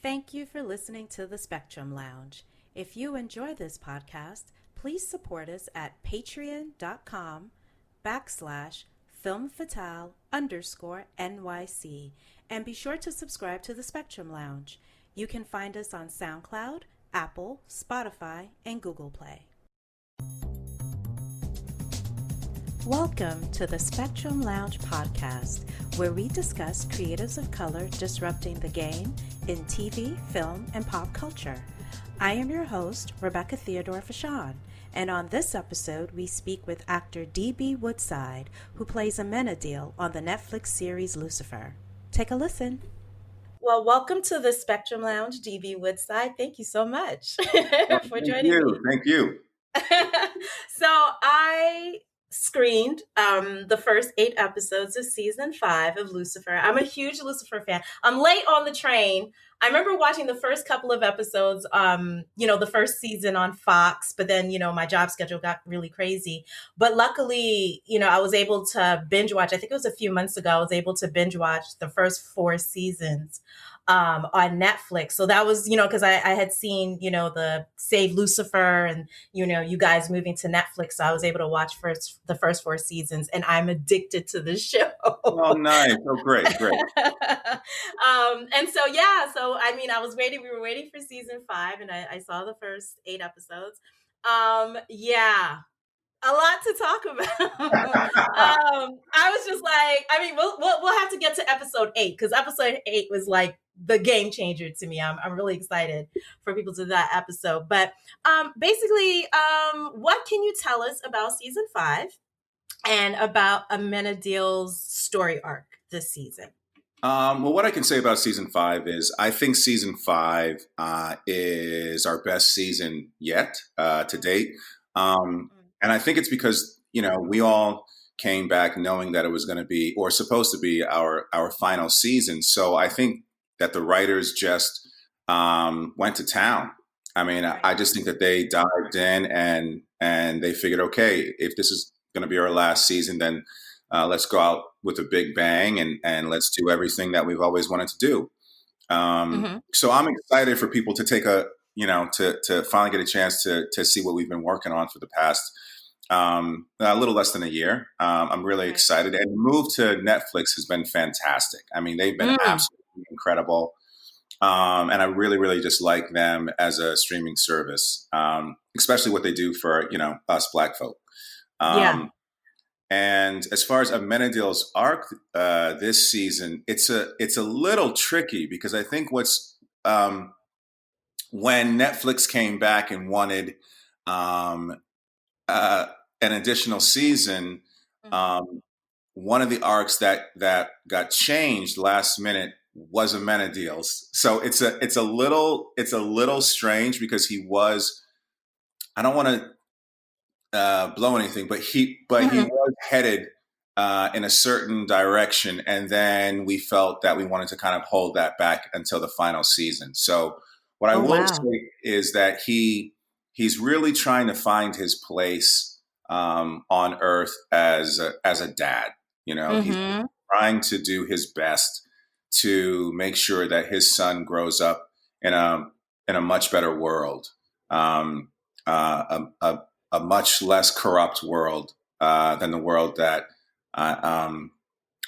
Thank you for listening to the Spectrum Lounge. If you enjoy this podcast, please support us at patreon.com/filmfatale_NYC and be sure to subscribe to the Spectrum Lounge. You can find us on SoundCloud, Apple, Spotify, and Google Play. Welcome to the Spectrum Lounge podcast, where we discuss creatives of color disrupting the game in TV, film, and pop culture. I am your host, Rebecca Theodore-Vachon, and on this episode, we speak with actor D.B. Woodside, who plays Amenadiel on the Netflix series Lucifer. Take a listen. Well, welcome to the Spectrum Lounge, D.B. Woodside. Thank you so much for joining me. Thank you. So I screened the first 8 episodes of season 5 of Lucifer. I'm a huge Lucifer fan. I'm late on the train. I remember watching the first couple of episodes, the first season on Fox, but then, my job schedule got really crazy. But luckily, I was able to binge watch. I think it was a few months ago, I was able to binge watch the first 4 seasons on Netflix. So that was, because I had seen, the Save Lucifer and, you guys moving to Netflix. So I was able to watch the first 4 seasons, and I'm addicted to this show. Oh, nice. Oh, great. I was waiting. We were waiting for season 5, and I saw the first 8 episodes. A lot to talk about. I was just like, we'll have to get to episode 8, because episode 8 was like the game changer to me. I'm really excited for people to do that episode. But what can you tell us about season 5 and about Amenadiel's story arc this season? Well, what I can say about season 5 is I think season 5 is our best season yet to date. And I think it's because, we all came back knowing that it was going to be, or supposed to be, our final season. So I think that the writers just went to town. I just think that they dived in and they figured, okay, if this is going to be our last season, then let's go out with a big bang and let's do everything that we've always wanted to do. So I'm excited for people to take to finally get a chance to see what we've been working on for the past a little less than a year. I'm really excited. And the move to Netflix has been fantastic. They've been absolutely incredible. And I really, really just like them as a streaming service, especially what they do for, us Black folk. And as far as Amenadiel's arc this season, it's a little tricky, because I think when Netflix came back and wanted an additional season, one of the arcs that got changed last minute was Amenadiel's. So it's a little strange, because he was, I don't want to blow anything, but he was headed in a certain direction, and then we felt that we wanted to kind of hold that back until the final season. So what I will say is that he's really trying to find his place on Earth as a dad. He's trying to do his best to make sure that his son grows up in a much better world, a much less corrupt world than the world that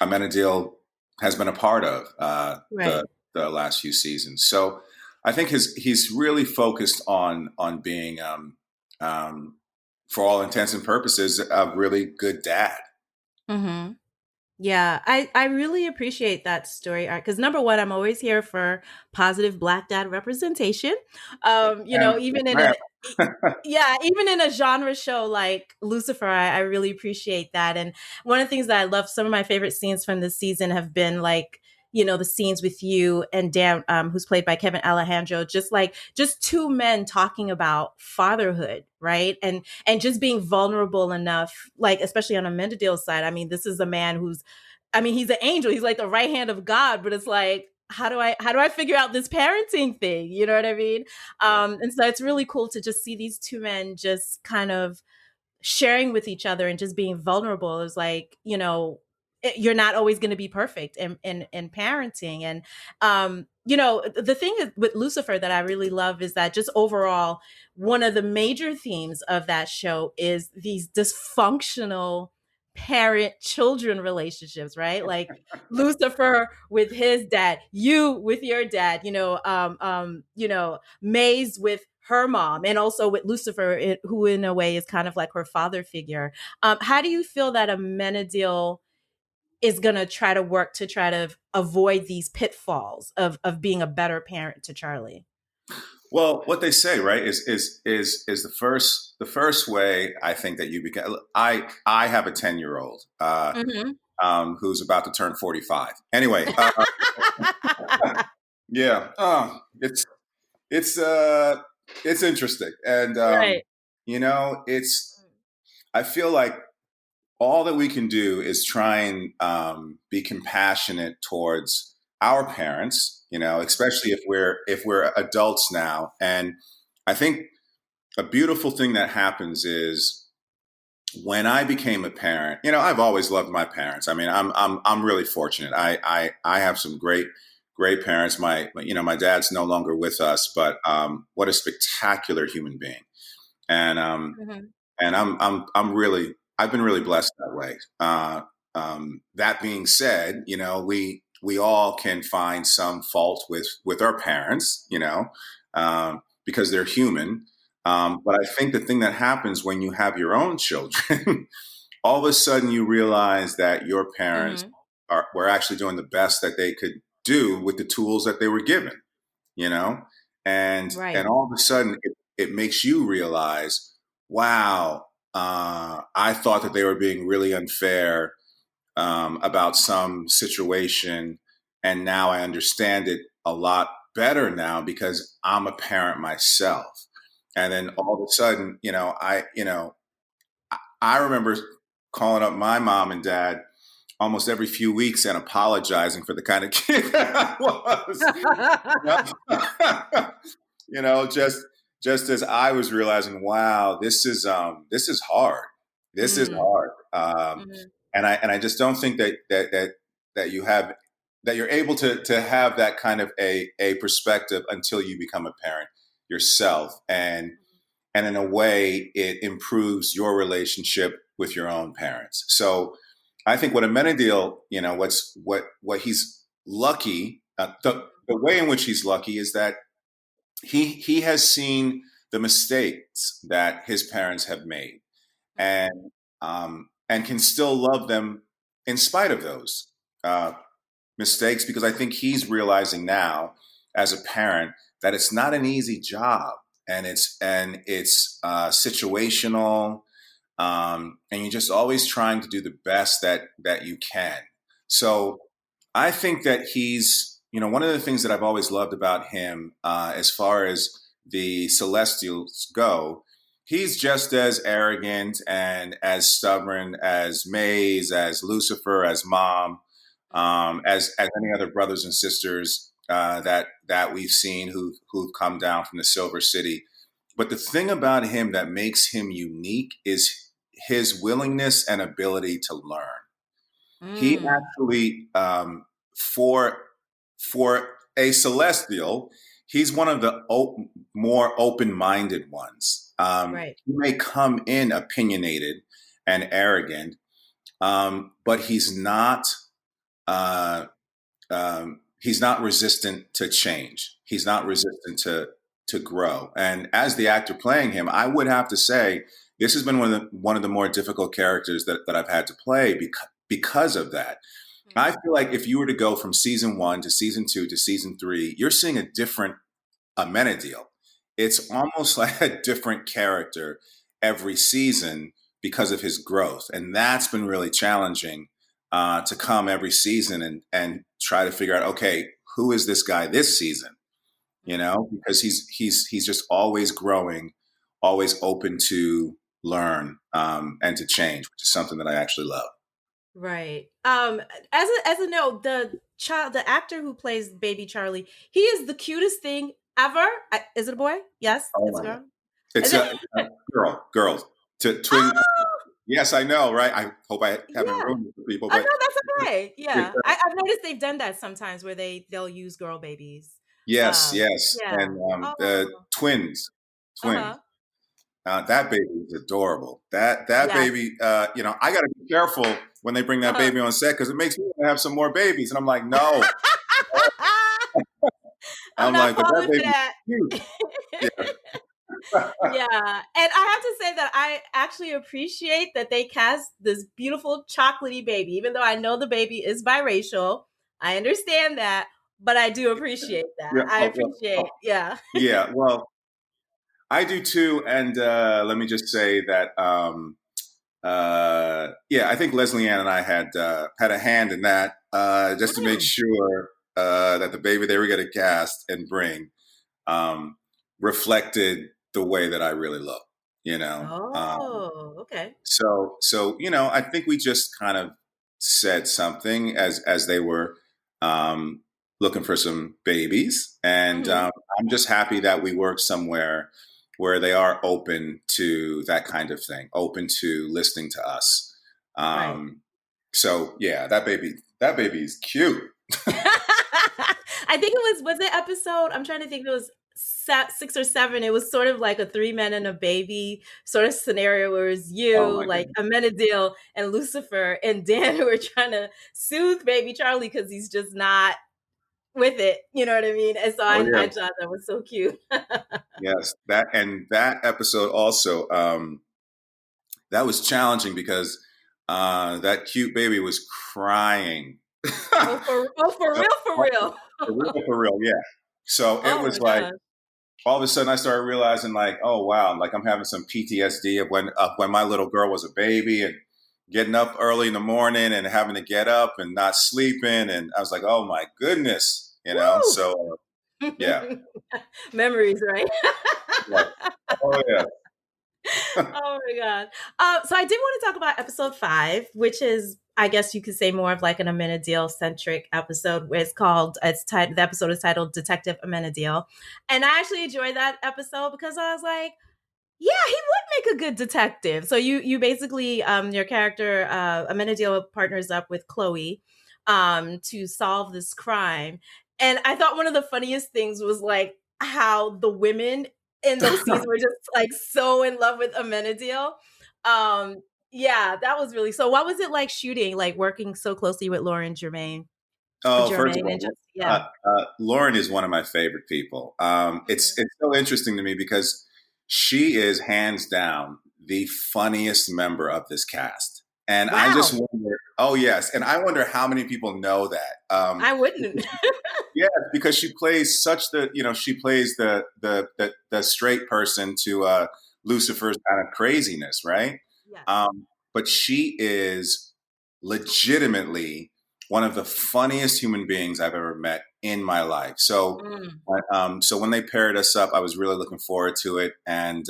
Amenadiel has been a part of the last few seasons. So I think he's really focused on being, for all intents and purposes, a really good dad. Mm-hmm. Yeah, I really appreciate that story arc, because number one, I'm always here for positive Black dad representation. Even in even in a genre show like Lucifer, I really appreciate that. And one of the things that I love, some of my favorite scenes from this season have been like, the scenes with you and Dan, who's played by Kevin Alejandro, just 2 men talking about fatherhood, right? And just being vulnerable enough, like, especially on Amenadiel's side. This is a man he's an angel. He's like the right hand of God, but it's like, how do I figure out this parenting thing? You know what I mean? And so it's really cool to just see these 2 men just kind of sharing with each other and just being vulnerable. It's like, you're not always going to be perfect in parenting. And the thing with Lucifer that I really love is that just overall, one of the major themes of that show is these dysfunctional parent children relationships, right? Like Lucifer with his dad, you with your dad, Maze with her mom, and also with Lucifer, who in a way is kind of like her father figure. How do you feel that Amenadiel is going to try to work to try to avoid these pitfalls of being a better parent to Charlie? Well, what they say, right, is the first way I think that you become. I have a 10-year-old Mm-hmm. who's about to turn 45. Anyway, yeah, it's it's interesting, and Right. it's. I feel like all that we can do is try and be compassionate towards our parents, especially if we're adults now. And I think a beautiful thing that happens is when I became a parent. I've always loved my parents. I mean, I'm really fortunate. I have some great parents. My dad's no longer with us, but what a spectacular human being. And Mm-hmm. I'm really I've been really blessed that way. That being said, we all can find some fault with our parents, because they're human. But I think the thing that happens when you have your own children, all of a sudden you realize that your parents Mm-hmm. were actually doing the best that they could do with the tools that they were given, you know and Right. all of a sudden it makes you realize, wow, I thought that they were being really unfair about some situation, and now I understand it a lot better now because I'm a parent myself. And then all of a sudden, I remember calling up my mom and dad almost every few weeks and apologizing for the kind of kid that I was. Just as I was realizing, wow, this is hard. This is Mm. hard. Mhm. And I just don't think that you have that you're able to have that kind of a perspective until you become a parent yourself. And in a way it improves your relationship with your own parents. So I think what Amenadiel, what he's lucky, the way in which he's lucky is that he has seen the mistakes that his parents have made, and and can still love them in spite of those uh, mistakes, because I think he's realizing now as a parent that it's not an easy job, and it's situational, and you're just always trying to do the best that you can. So I think that he's, one of the things that I've always loved about him, as far as the Celestials go, he's just as arrogant and as stubborn as Maze, as Lucifer, as Mom, as any other brothers and sisters that we've seen who've come down from the Silver City. But the thing about him that makes him unique is his willingness and ability to learn. He Mm. actually, for for a celestial, he's one of the more open-minded ones. Right. He may come in opinionated and arrogant, but uh, he's not resistant to change. He's not resistant to grow. And as the actor playing him, I would have to say this has been one of the more difficult characters that I've had to play because of that. I feel like if you were to go from season one to season two to season three, you're seeing a different Amenadiel. It's almost like a different character every season because of his growth, and that's been really challenging, to come every season and try to figure out, okay, who is this guy this season? Because he's just always growing, always open to learn, and to change, which is something that I actually love. Right. As a note, the actor who plays baby Charlie, he is the cutest thing ever. Is it a boy? Yes, Oh it's a my God. girl. Is It's it? a girl, twin. Oh, Yes, I know, right? I hope I haven't yeah. ruined it for people, Oh but no, that's okay. it's Yeah, I've noticed they've done that sometimes where they'll use girl babies. Yes, yes, Yeah. and the Oh. twins, twins. Uh-huh. That baby is adorable. That Yes. baby, I got to be careful when they bring that Uh-huh. baby on set because it makes me want to have some more babies, and I'm like, no. I'm I'm not like, but that falling for baby's that. cute. Yeah. Yeah. And I have to say that I actually appreciate that they cast this beautiful chocolatey baby, even though I know the baby is biracial. I understand that, but I do appreciate that. Yeah. I appreciate, yeah. Yeah. Well, I do too. And let me just say that, yeah, I think Leslie Ann and I had a hand in that, just to make Mm. sure that the baby they were going to cast and bring um, reflected the way that I really look. You know. Oh, okay. I think we just kind of said something as they were um, looking for some babies, and Hmm. I'm just happy that we work somewhere where they are open to that kind of thing, open to listening to us. Right. Um, so yeah, that baby is cute. I think it was it episode? I'm trying to think. It was 6 or 7. It was sort of like a 3 men and a baby sort of scenario where it's Oh you, my like goodness. Amenadiel and Lucifer and Dan who are trying to soothe baby Charlie because he's just not with it. You know what I mean? And so Oh yeah. I thought that was so cute. Yes, that episode also. That was challenging because that cute baby was crying. For So, real, for real. for real, yeah. So it Oh was my like gosh. all of a sudden I started realizing like, oh wow, like I'm having some PTSD of when my little girl was a baby and getting up early in the morning and having to get up and not sleeping, and I was like, oh my goodness, you know. Woo! So yeah, Memories, right? yeah. Oh yeah. Oh my god. So I did want to talk about episode 5, which is, I guess you could say, more of like an Amenadiel centric episode. Where it's titled, the episode is titled Detective Amenadiel, and I actually enjoyed that episode because I was like, yeah, he would make a good detective. So you basically, your character Amenadiel partners up with Chloe to solve this crime. And I thought one of the funniest things was like how the women in those scenes were just like so in love with Amenadiel. Um yeah, that was really, so what was it like shooting, like working so closely with Lauren Oh, first of Germain and all, just yeah. Lauren is one of my favorite people. Mhm. It's so interesting to me because she is hands down the funniest member of this cast, and I just Wow. wonder. Oh yes, and I wonder how many people know that. I wouldn't. Yeah, because she plays such she plays the straight person to Lucifer's kind of craziness, right? Yes. But she is legitimately one of the funniest human beings I've ever met in my life. Mm. So when they paired us up, I was really looking forward to it, and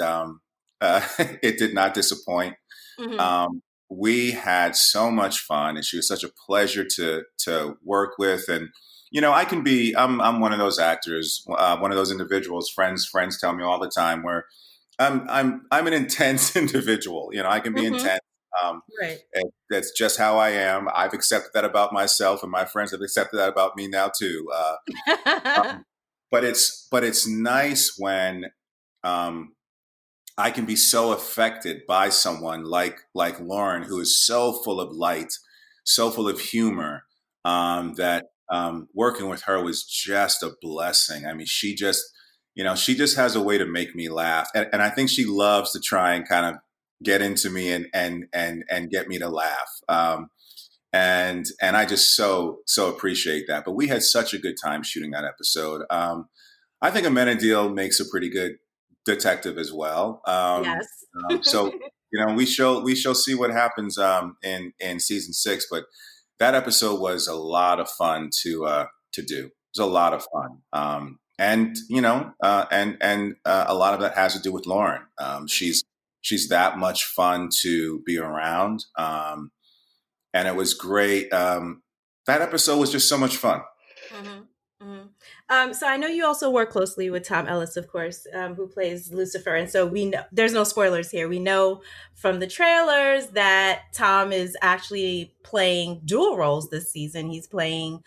it did not disappoint. Mhm. Um, we had so much fun, and she was such a pleasure to work with. And I'm one of those actors, one of those individuals. Friends tell me all the time where I'm an intense individual. I can be Mhm. intense. Um, Right. and that's just how I am. I've accepted that about myself, and my friends have accepted that about me now too. But it's nice when um, I can be so affected by someone like Lauren, who is so full of light, so full of humor, that working with her was just a blessing. I mean, she just has a way to make me laugh, and I think she loves to try and kind of get into me and get me to laugh. And I just so appreciate that. But we had such a good time shooting that episode. I think Amenadiel makes a pretty good detective as well. Yes. So we shall see what happens in season 6. But that episode was a lot of fun to do. It was a lot of fun, and a lot of that has to do with Lauren. She's that much fun to be around, and it was great. That episode was just so much fun. Hmm. Hmm. So I know you also work closely with Tom Ellis, of course, who plays Lucifer, and so we know there's no spoilers here. We know from the trailers that Tom is actually playing dual roles this season. He's playing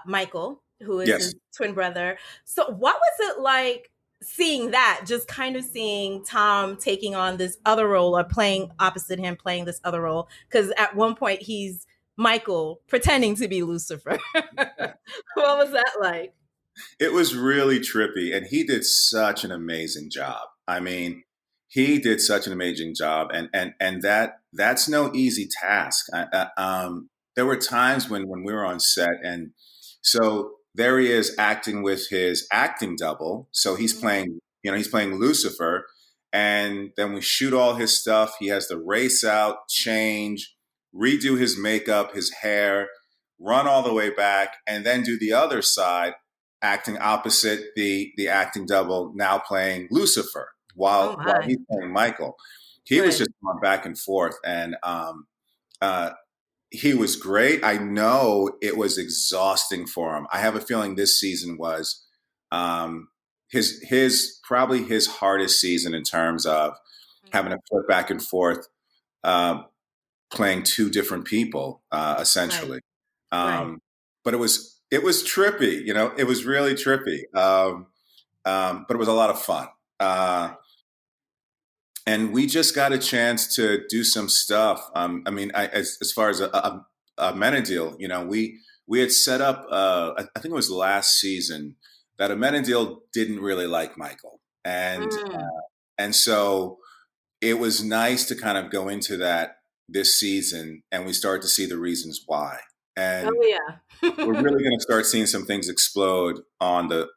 Michael, who is Yes. his twin brother. So what was it like seeing that, just kind of seeing Tom taking on this other role or playing opposite him, playing this other role? Because at one point he's Michael pretending to be Lucifer. What was that like? It was really trippy, and he did such an amazing job. I Mm-hmm. mean, he did such an amazing job, and that's no easy task. There were times when we were on set, and so there he is acting with his acting double. So he's playing, he's playing Lucifer, and then we shoot all his stuff. He has to race out, change, redo his makeup, his hair, run all the way back, and then do the other side acting opposite the acting double, now playing Lucifer Oh while my. he's playing Michael. He was Right. just going back and forth, and uh, he was great. I know it was exhausting for him. I have a feeling this season was um, his probably his hardest season in terms of having to flip back and forth, uh, playing two different people Right. essentially. Right. Um, but it was trippy. It was really trippy. But it was a lot of fun. Uh, Right. and we just got a chance to do some stuff. I mean, as far as a Amenadiel, we had set up. I think it was last season that Amenadiel didn't really like Michael, Mm. and so it was nice to kind of go into that this season, and we start to see the reasons why. Oh And yeah. we're really going to start seeing some things explode on the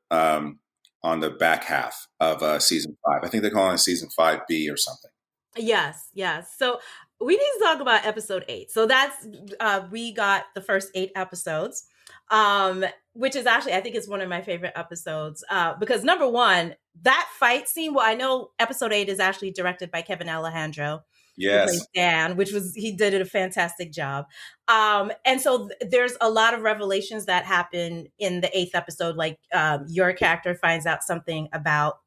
back half of season 5. I think they're calling it season 5B or something. Yes, yes. So we need to talk about episode 8. So that's we got the first 8 episodes, um, which is actually I think it's one of my favorite episodes because number one, that fight scene. Well, I know episode 8 is actually directed by Kevin Alejandro, who plays Yes. Dan, which was he did a fantastic job. And so there's a lot of revelations that happen in the 8th episode, like your character finds out something about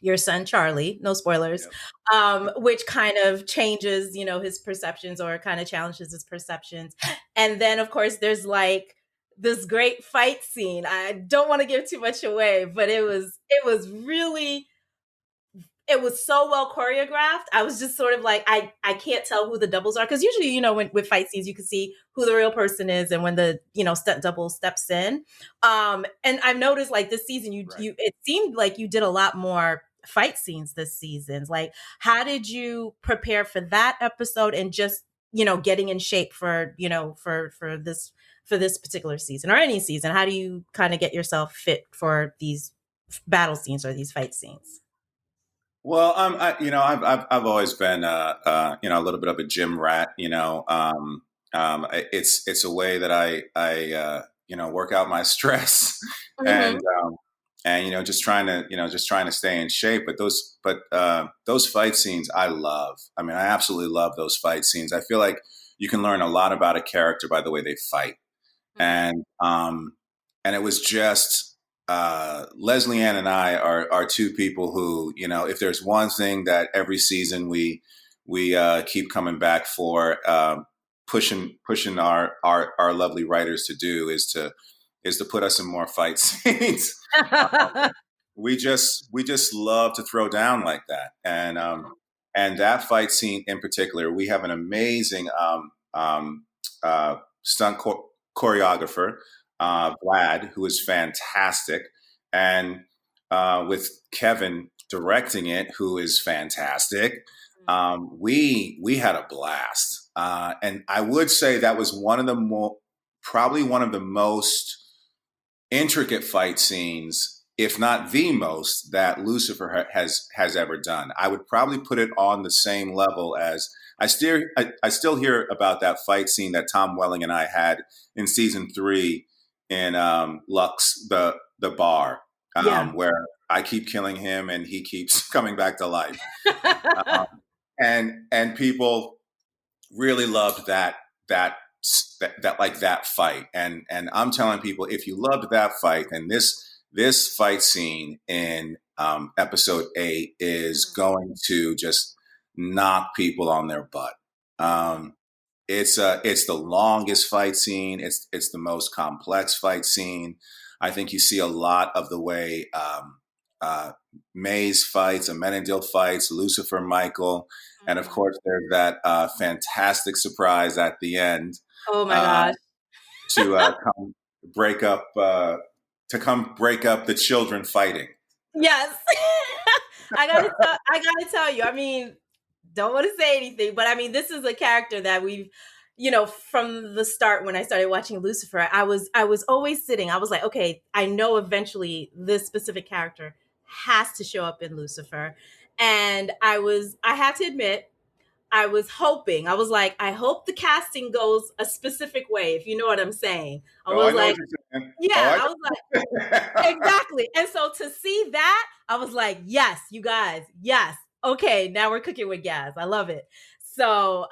your son Charlie, no spoilers, Yep. which kind of changes, his perceptions or kind of challenges his perceptions. And then of course there's like this great fight scene. I don't want to give too much away, but it was really it was so well choreographed. I was just sort of like, I can't tell who the doubles are because usually, when with fight scenes, you can see who the real person is and when the stunt double steps in. And I've noticed like this season, Right. you it seemed like you did a lot more fight scenes this season. Like, how did you prepare for that episode and just getting in shape for for this particular season or any season? How do you kind of get yourself fit for these battle scenes or these fight scenes? Well, I've always been, a little bit of a gym rat. It's a way that I work out my stress, and Mm-hmm. just trying to stay in shape. But those fight scenes, I love. I mean, I absolutely love those fight scenes. I feel like you can learn a lot about a character by the way they fight, Mm-hmm. and it was just Leslie Ann and I are two people who, if there's one thing that every season we keep coming back for, pushing our lovely writers to do is to put us in more fight scenes. We just love to throw down like that, and that fight scene in particular, we have an amazing stunt choreographer, Vlad, who is fantastic, and with Kevin directing it, who is fantastic. We had a blast, and I would say that was probably one of the most intricate fight scenes, if not the most, that Lucifer has ever done. I would probably put it on the same level as I still hear about that fight scene that Tom Welling and I had in season 3 in Lux, the bar, Yeah. where I keep killing him and he keeps coming back to life, um, and people really loved that that fight, and I'm telling people, if you loved that fight, then this fight scene in episode 8 is Mhm. going to just knock people on their butt. Mhm. um, it's the longest fight scene. It's the most complex fight scene. I think you see a lot of the way uh, Maze fights, Amenadiel fights, Lucifer, Michael, and of Mhm. course there's that fantastic surprise at the end Oh my uh, gosh. to come break up the children fighting. Yes. I gotta tell you, I mean, don't want to say anything, but I mean, this is a character that we've, from the start when I started watching Lucifer, I was always sitting. I was like, okay, I know eventually this specific character has to show up in Lucifer. And I have to admit, I was hoping. I was like, I hope the casting goes a specific way, if you know what I'm saying. I Oh, I was know like, what you're saying. Oh, yeah, I I was like, know. exactly. And so to see that, I was like, yes, you guys, yes. Okay, now we're cooking with gas. I love it. So,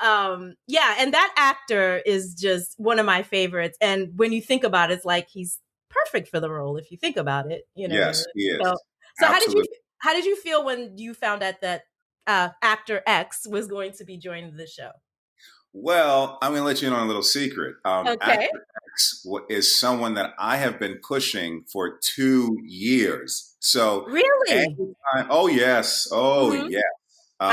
yeah, and that actor is just one of my favorites. And when you think about it, it's like he's perfect for the role if you think about it, Yes, he So, is. so Absolutely. how did you feel when you found out that actor X was going to be joining the show? Well, I'm going to let you in on a little secret. Okay. Actor X is someone that I have been pushing for 2 years. So Really? anytime, oh Hmm. yes. I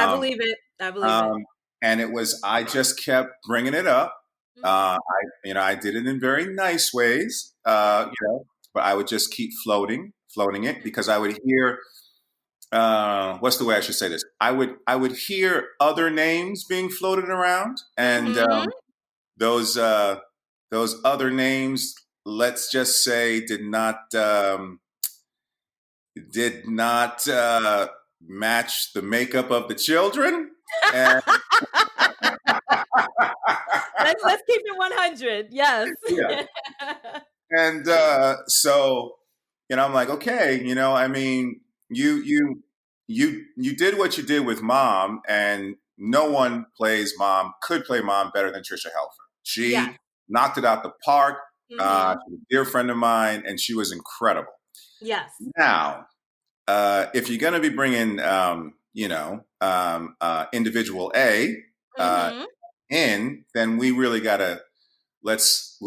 Um, believe it. I believe it. um, and it was, I just kept bringing it up. Hmm. I did it in very nice ways, Yeah. but I would just keep floating it Hmm. because I would hear, what's the way I should say this? I would hear other names being floated around, and Hmm. those those other names, let's just say, did not match the makeup of the children, and Let's keep it 100. Yes. yeah, and so I'm like, okay, I mean, you did what you did with Mom, and no one could play Mom better than Trisha Helfer. Yes. She knocked it out the park. Hmm. She's a dear friend of mine, and she was incredible. Yes. Now, if you're going to be bringing, individual A uh, Hmm. in, then we really got to let's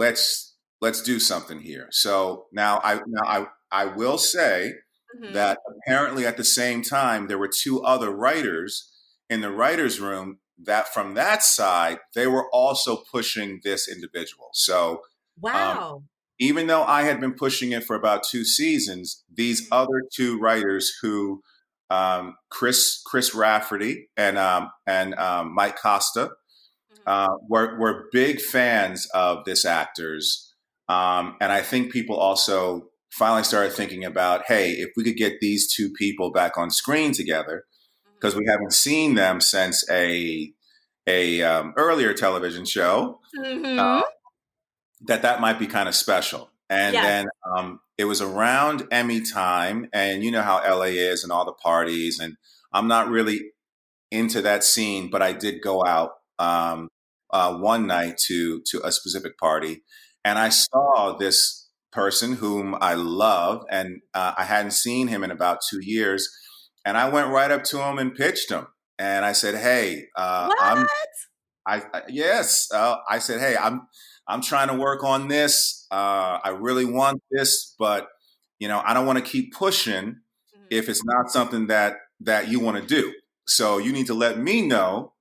do something here. So now I will say Hmm. that apparently at the same time there were two other writers in the writers' room that from that side they were also pushing this individual. So um, Wow. even though I had been pushing it for about 2 seasons, these Hmm. other two writers who Chris Rafferty and Mike Costa Hmm. were big fans of this actor's, and I think people also finally started thinking about, hey, if we could get these two people back on screen together, because we haven't seen them since a earlier television show, uh, Hmm. that might be kind of special. And Yes. then it was around Emmy time, and you know how LA is and all the parties, and I'm not really into that scene, but I did go out one night to a specific party, and I saw this person whom I love, and I hadn't seen him in about 2 years, and I went right up to him and pitched him, and I said, "Hey, What? yes," I said, "Hey, I'm trying to work on this. I really want this, but I don't want to keep pushing Hmm. if it's not something that you want to do. So you need to let me know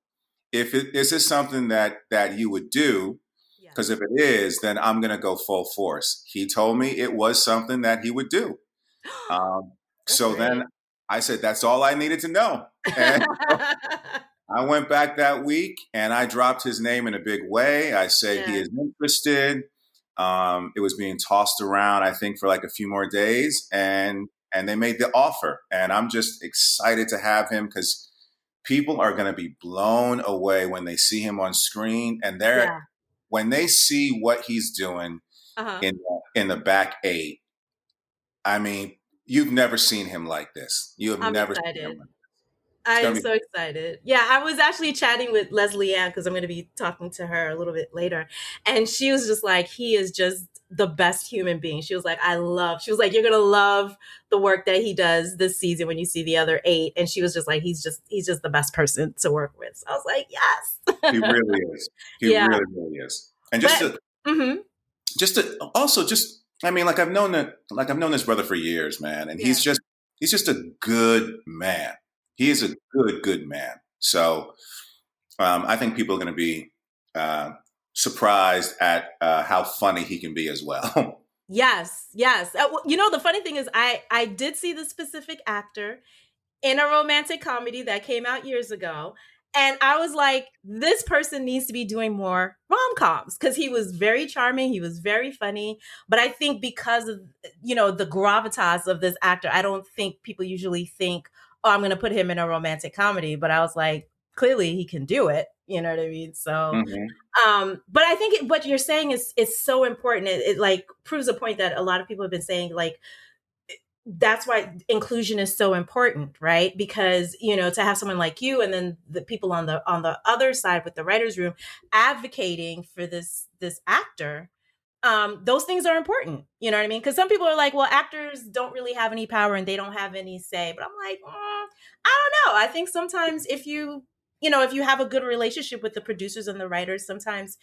if is this something that you would do, Yes. because if it is, then I'm going to go full force." He told me it was something that he would do. Um, That's so then great. I said, that's all I needed to know. And I went back that week and I dropped his name in a big way. I said he Yeah. is interested. It was being tossed around, I think, for like a few more days, and they made the offer. And I'm just excited to have him because people are going to be blown away when they see him on screen, and Yeah. when they see what he's doing Uh-huh. in the back eight. I mean, you've never seen him like this. You have I'm never seen him excited. like this. It's I am going to be so excited. Yeah, I was actually chatting with Leslie Ann because I'm going to be talking to her a little bit later. And she was just like, he is just the best human being. She was like, you're going to love the work that he does this season when you see the other eight. And she was just like, he's just the best person to work with. So I was like, He yes. really is. He Yeah. really, really is. And But, hmm just to also just I mean, I've known this brother for years, man, and Yeah. he's just a good man. He is a good man. So I think people are going to be uh, surprised at how funny he can be as well. Yes, yes. The funny thing is, I did see the specific actor in a romantic comedy that came out years ago. And I was like, this person needs to be doing more rom coms because he was very charming. He was very funny. But I think because of, the gravitas of this actor, I don't think people usually think, oh, I'm going to put him in a romantic comedy. But I was like, clearly he can do it. You know what I mean? So, Hmm. but I think what you're saying is so important. It like proves a point that a lot of people have been saying, like, that's why inclusion is so important, right? Because to have someone like you and then the people on the other side with the writers room advocating for this actor, those things are important. You know what I mean? Because some people are like, well, actors don't really have any power and they don't have any say. But I'm like, I don't know. I think sometimes if you have a good relationship with the producers and the writers, sometimes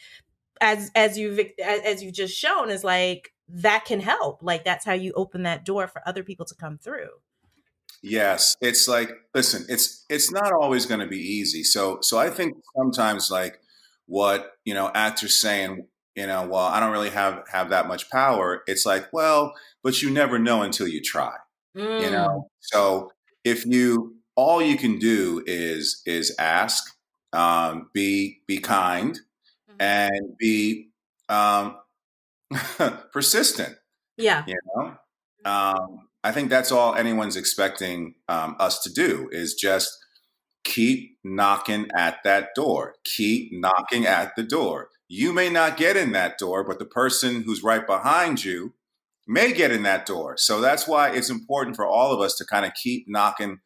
as you've just shown, is like that can help. Like that's how you open that door for other people to come through. Yes, it's like, listen, it's not always going to be easy. So I think sometimes like what actors saying, well, I don't really have that much power. It's like, well, but you never know until you try. Mm. So if you all you can do is ask, be kind, Mhm. and be um, persistent. Yeah. You know, I think that's all anyone's expecting us to do is just keep knocking at that door. Keep knocking at the door. You may not get in that door, but the person who's right behind you may get in that door. So that's why it's important for all of us to kind of keep knocking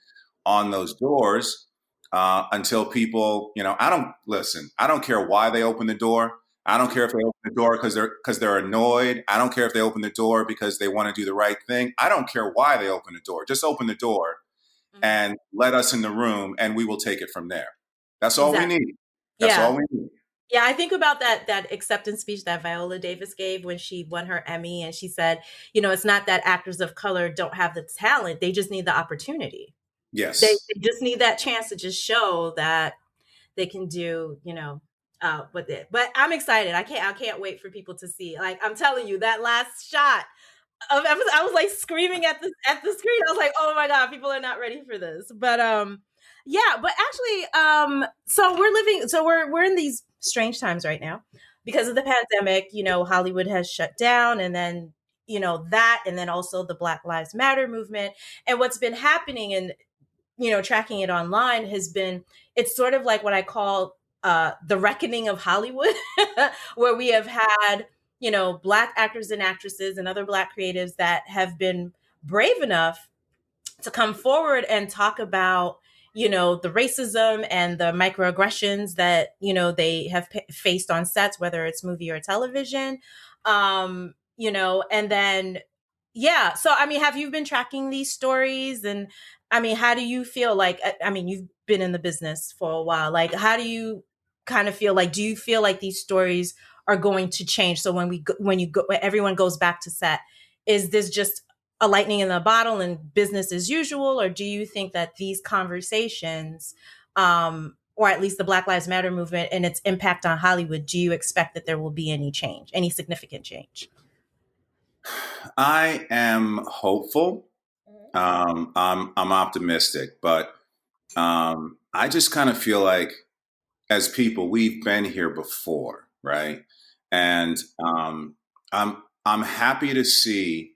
on those doors until people, I don't listen. I don't care why they open the door. I don't care if they open the door because they're annoyed. I don't care if they open the door because they want to do the right thing. I don't care why they open the door. Just open the door Mhm. and let us in the room, and we will take it from there. That's all we Exactly. need. That's Yeah. all we need. Yeah, I think about that acceptance speech that Viola Davis gave when she won her Emmy, and she said, it's not that actors of color don't have the talent; they just need the opportunity. They, Yes. they just need that chance to just show that they can do, with it. But I'm excited. I can't wait for people to see. Like I'm telling you, that last shot I was like screaming at the screen. I was like, oh my god, people are not ready for this. But yeah, but actually, so we're in these strange times right now because of the pandemic. Hollywood has shut down, and then that, and then also the Black Lives Matter movement, and what's been happening, and tracking it online has been, it's sort of like what I call the reckoning of Hollywood, where we have had, Black actors and actresses and other Black creatives that have been brave enough to come forward and talk about, the racism and the microaggressions that, they have faced on sets, whether it's movie or television. And then yeah. So, I mean, have you been tracking these stories? And I mean, how do you feel like, I mean, you've been in the business for a while. Like, how do you kind of feel like, do you feel like these stories are going to change? So when everyone goes back to set, is this just a lightning in the bottle and business as usual? Or do you think that these conversations, or at least the Black Lives Matter movement and its impact on Hollywood, do you expect that there will be any change, any significant change? I am hopeful. I'm optimistic, but I just kind of feel like as people, we've been here before, right? And I'm happy to see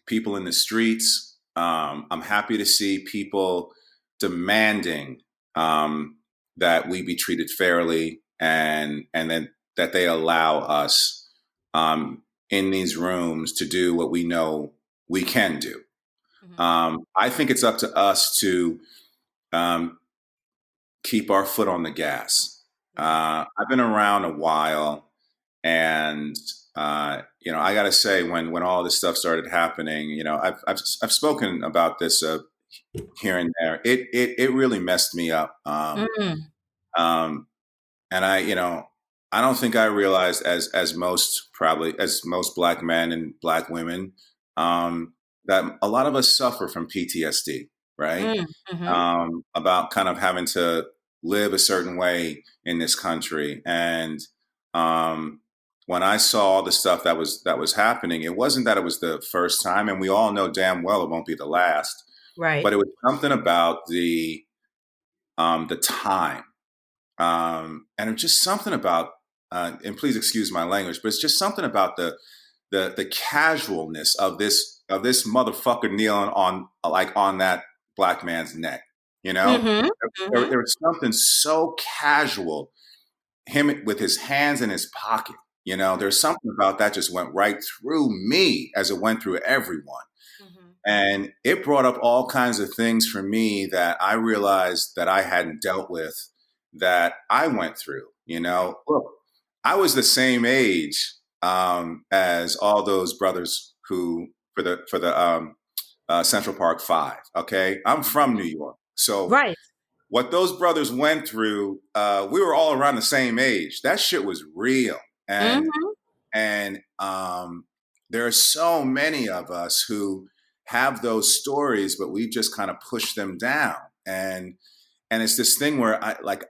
people in the streets. I'm happy to see people demanding that we be treated fairly, and then that they allow us in these rooms to do what we know we can do. Mhm. I think it's up to us to um, keep our foot on the gas. Mhm. I've been around a while, and I got to say, when all this stuff started happening, I've spoken about this here and there. It really messed me up, Mhm. um, and I don't think I realized as most probably as most black men and black women that a lot of us suffer from PTSD, right? Mm, mhm. About kind of having to live a certain way in this country. And um, when I saw the stuff that was happening, it wasn't that it was the first time, and we all know damn well it won't be the last. But Right. it was something about the time, and it's just something about. And please excuse my language, but it's just something about the casualness of this motherfucker kneeling on like on that black man's neck. You know, Mhm, mhm, there was something so casual. Him with his hands in his pocket. You know, there's something about that just went right through me as it went through everyone. mhm, And it brought up all kinds of things for me that I realized that I hadn't dealt with that I went through. You right. know, look, I was the same age as all those brothers who for the Central Park Five. Okay, I'm from New York, so Right. what those brothers went through, we were all around the same age. That shit was real, and Mhm, and there are so many of us who have those stories, but we've just kind of pushed them down. And it's this thing where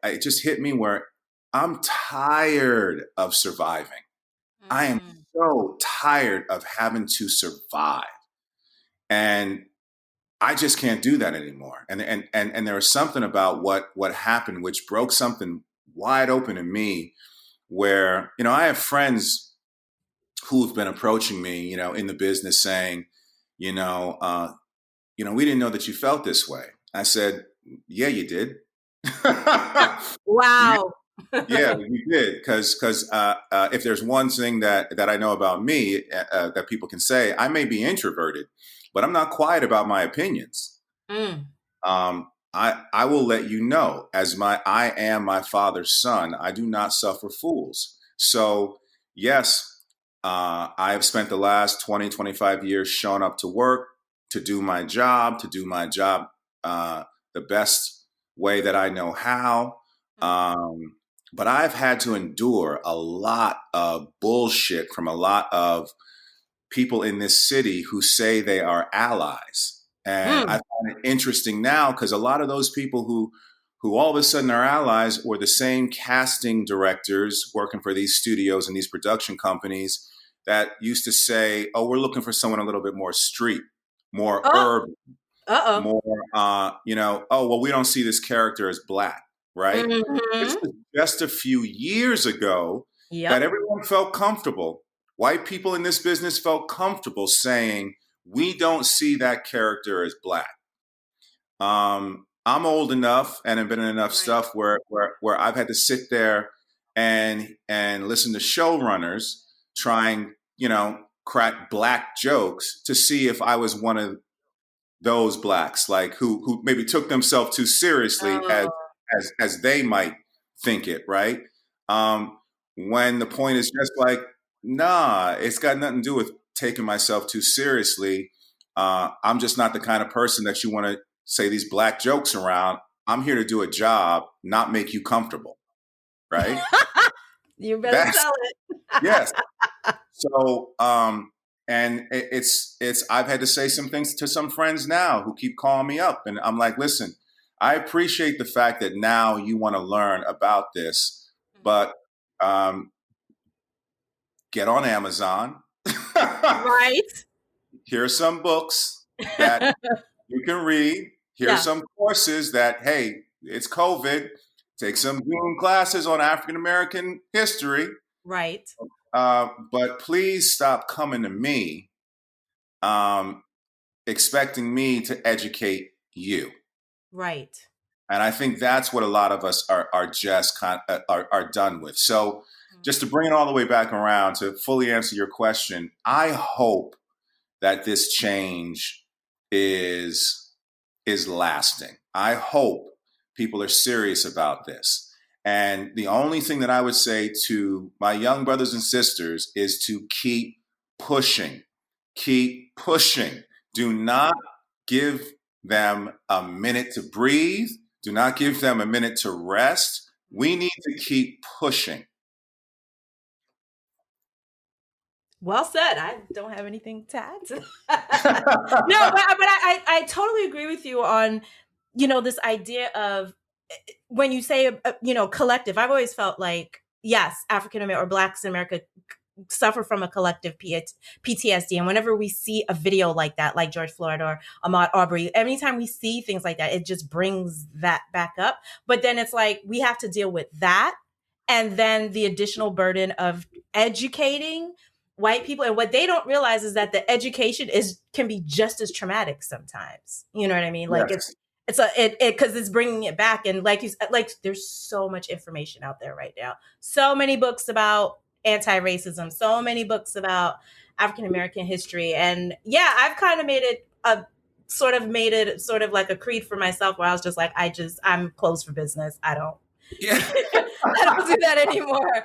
it just hit me where I'm tired of surviving. I am mm, so tired of having to survive. And I just can't do that anymore. And there was something about what happened which broke something wide open in me where, I have friends who've been approaching me, in the business saying, you know, uh, we didn't know that you felt this way. I said, yeah, you did. wow. Yeah, we did, because if there's one thing that I know about me that people can say, I may be introverted, but I'm not quiet about my opinions. Mm, I will let you know, as I am my father's son. I do not suffer fools. So yes, I have spent the last 20, 25 years showing up to work to do my job the best way that I know how. mhm. But I've had to endure a lot of bullshit from a lot of people in this city who say they are allies. And I Mm. find it interesting now because a lot of those people who all of a sudden are allies were the same casting directors working for these studios and these production companies that used to say, "Oh, we're looking for someone a little bit more street, more Oh, urban, uh-oh. more, oh, well, we don't see this character as black, right?" This Mhm. was just a few years ago that Yep. everyone felt comfortable. White people in this business felt comfortable saying, we don't see that character as black. I'm old enough and have been in enough Right. stuff where I've had to sit there and listen to showrunners trying, crack black jokes to see if I was one of those blacks, like who maybe took themselves too seriously as Oh, as they might think it, right? Um, when the point is just like, nah, it's got nothing to do with taking myself too seriously. I'm just not the kind of person that you want to say these black jokes around. I'm here to do a job, not make you comfortable, right? you better That's tell it. yes. So, and it's I've had to say some things to some friends now who keep calling me up, and I'm like, listen, I appreciate the fact that now you want to learn about this, Mhm. but um, get on Amazon. Right? Here's some books that you can read. Here's Yeah. some courses that, hey, it's COVID. Take some Zoom classes on African American history, Right. but please stop coming to me um, expecting me to educate you. Right. And I think that's what a lot of us are just are done with. So, Mm. just to bring it all the way back around to fully answer your question, I hope that this change is is lasting. I hope people are serious about this. And the only thing that I would say to my young brothers and sisters is to keep pushing. Keep pushing. Do not give them a minute to breathe. Do not give them a minute to rest. We Mhm. need to keep pushing. Well said. I don't have anything to add to that. No, but I totally agree with you on, this idea of, when you say, collective. I've always felt like, yes, African American or Blacks in America suffer from a collective PTSD. And whenever we see a video like that, like George Floyd or Ahmaud Arbery, anytime we see things like that, it just brings that back up. But then it's like we have to deal with that, and then the additional burden of educating white people. And what they don't realize is that the education can be just as traumatic sometimes. You know what I mean? Like Yes. because it's bringing it back. And like you said, like, there's so much information out there right now, so many books about anti-racism, so many books about African American history. And yeah, I've kind of made it sort of like a creed for myself, where I was just like, I'm closed for business. I don't Yeah. I don't do that anymore.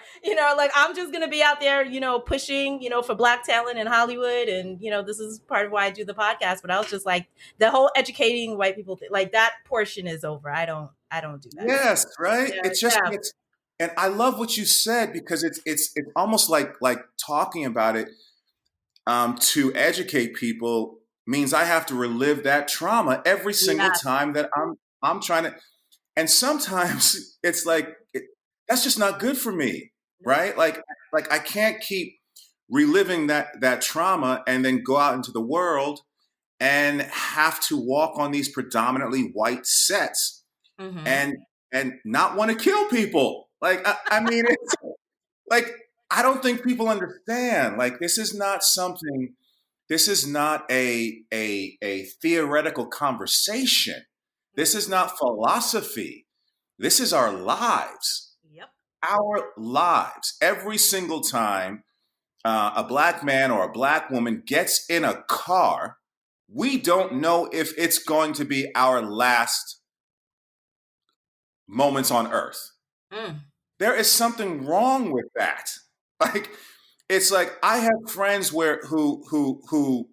Like, I'm just gonna be out there, pushing, for Black talent in Hollywood. And this is part of why I do the podcast. But I was just like, the whole educating white people like, that portion is over. I don't do that anymore. Yes, right. Yeah, It just yeah, gets, and I love what you said, because it's almost like talking about it, to educate people means I have to relive that trauma every single yeah. time that I'm trying to. And sometimes it's like that's just not good for me, Nope. right? Like I can't keep reliving that trauma and then go out into the world and have to walk on these predominantly white sets Mm-hmm. and not want to kill people. Like I mean, it's like I don't think people understand. Like this is not something. This is not a theoretical conversation. This is not philosophy. This is our lives. Yep. Our lives. Every single time a black man or a black woman gets in a car, we don't know if it's going to be our last moments on earth. Mm. There is something wrong with that. Like it's like I have friends who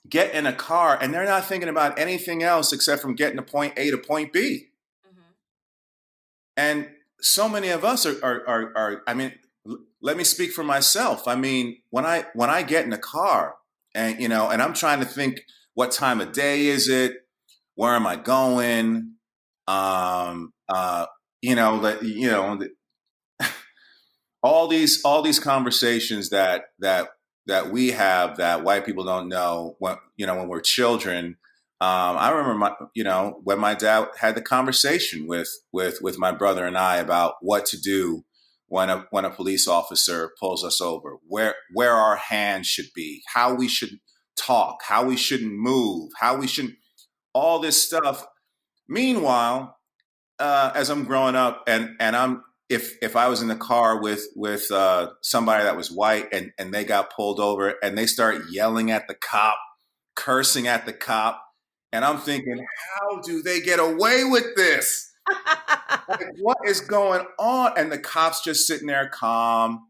get in a car and they're not thinking about anything else except from getting to point A to point B. Mm-hmm. And so many of us are I mean, let me speak for myself. I mean, when I get in a car and and I'm trying to think, what time of day is it? Where am I going? Um, uh, all these conversations that we have that white people don't know when we're children. I remember when my dad had the conversation with my brother and I about what to do when a police officer pulls us over, where our hands should be, how we should talk, how we shouldn't move, how we shouldn't, all this stuff. Meanwhile, as I'm growing up, and I'm if I was in the car with somebody that was white and they got pulled over and they start yelling at the cop, cursing at the cop, and I'm thinking, how do they get away with this? Like, what is going on? And the cop's just sitting there calm,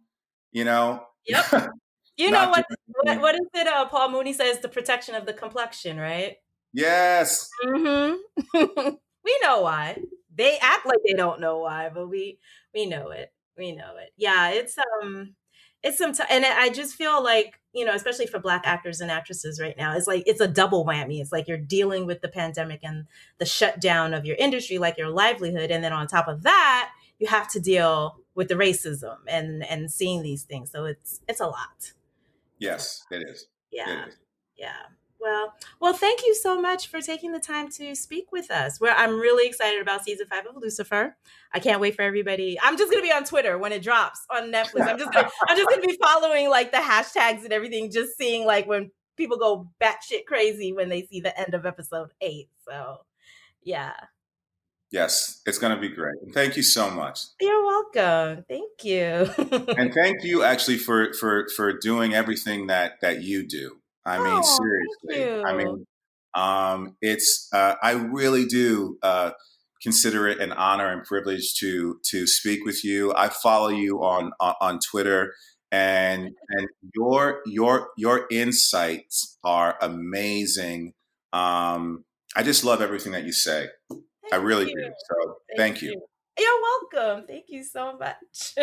you know, Yep. You know not what? doing What, anything. what is it? Paul Mooney says, the protection of the complexion, right? Yes, Hmm. We know why. They act like they don't know why, but we know it. We know it. Yeah, it's and I just feel like, especially for Black actors and actresses right now, it's like it's a double whammy. It's like you're dealing with the pandemic and the shutdown of your industry, like your livelihood, and then on top of that, you have to deal with the racism and seeing these things. So it's a lot. It's a yes, it is. It Yeah. is. Yeah. Well, thank you so much for taking the time to speak with us. I'm really excited about season 5 of Lucifer. I can't wait for everybody. I'm just gonna be on Twitter when it drops on Netflix. I'm just gonna be following like the hashtags and everything, just seeing like when people go batshit crazy when they see the end of episode 8. So yeah. Yes, it's going to be great. And thank you so much. You're welcome. Thank you. And thank you actually for doing everything that you do. I mean, Oh, thank seriously. I you. mean, it's I really do consider it an honor and privilege to speak with you. I follow you on Twitter, and your insights are amazing. I just love everything that you say. I Thank really you. do. So Thank thank you. you. You're welcome. Thank you so much.